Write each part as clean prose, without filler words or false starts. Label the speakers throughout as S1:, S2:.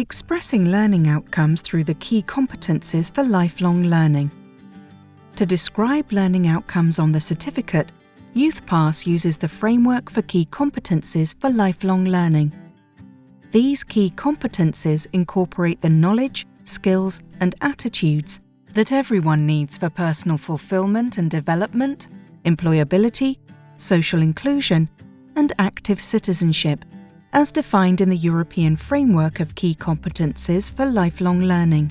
S1: Expressing learning outcomes through the key competences for lifelong learning. To describe learning outcomes on the certificate, Youthpass uses the framework for key competences for lifelong learning. These key competences incorporate the knowledge, skills, and attitudes that everyone needs for personal fulfillment and development, employability, social inclusion, and active citizenship, as defined in the European Framework of Key Competences for Lifelong Learning.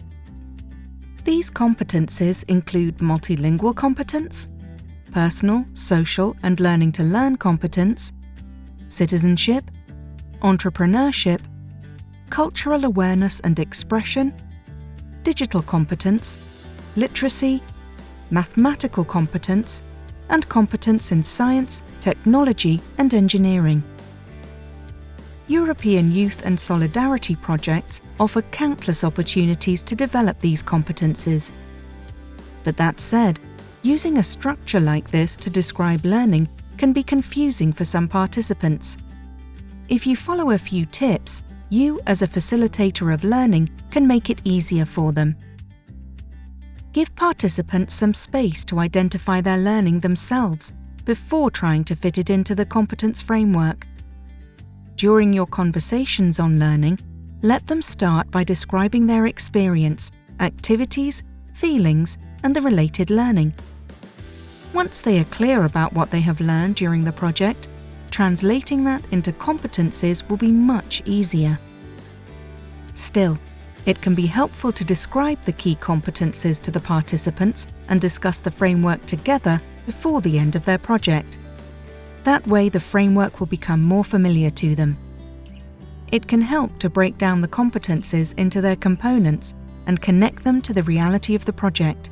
S1: These competences include multilingual competence, personal, social, and learning to learn competence, citizenship, entrepreneurship, cultural awareness and expression, digital competence, literacy, mathematical competence, and competence in science, technology, and engineering. European Youth and Solidarity projects offer countless opportunities to develop these competences. But that said, using a structure like this to describe learning can be confusing for some participants. If you follow a few tips, you, as a facilitator of learning, can make it easier for them. Give participants some space to identify their learning themselves before trying to fit it into the competence framework. During your conversations on learning, let them start by describing their experience, activities, feelings, and the related learning. Once they are clear about what they have learned during the project, translating that into competences will be much easier. Still, it can be helpful to describe the key competences to the participants and discuss the framework together before the end of their project. That way, the framework will become more familiar to them. It can help to break down the competences into their components and connect them to the reality of the project.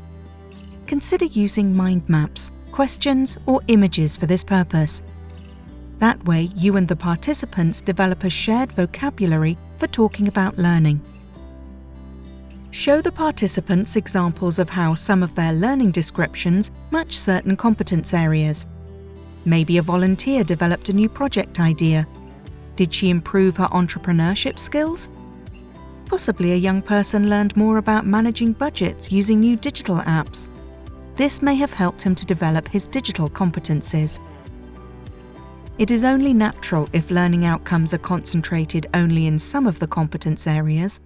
S1: Consider using mind maps, questions, or images for this purpose. That way, you and the participants develop a shared vocabulary for talking about learning. Show the participants examples of how some of their learning descriptions match certain competence areas. Maybe a volunteer developed a new project idea. Did she improve her entrepreneurship skills? Possibly a young person learned more about managing budgets using new digital apps. This may have helped him to develop his digital competences. It is only natural if learning outcomes are concentrated only in some of the competence areas.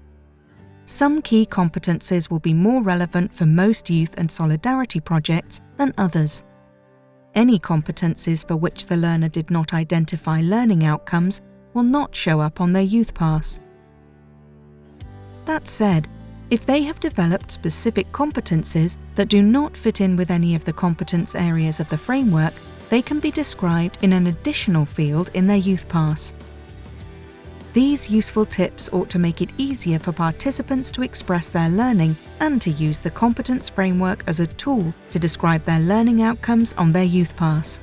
S1: Some key competences will be more relevant for most youth and solidarity projects than others. Any competences for which the learner did not identify learning outcomes will not show up on their Youthpass. That said, if they have developed specific competences that do not fit in with any of the competence areas of the framework, they can be described in an additional field in their Youthpass. These useful tips ought to make it easier for participants to express their learning and to use the competence framework as a tool to describe their learning outcomes on their Youthpass.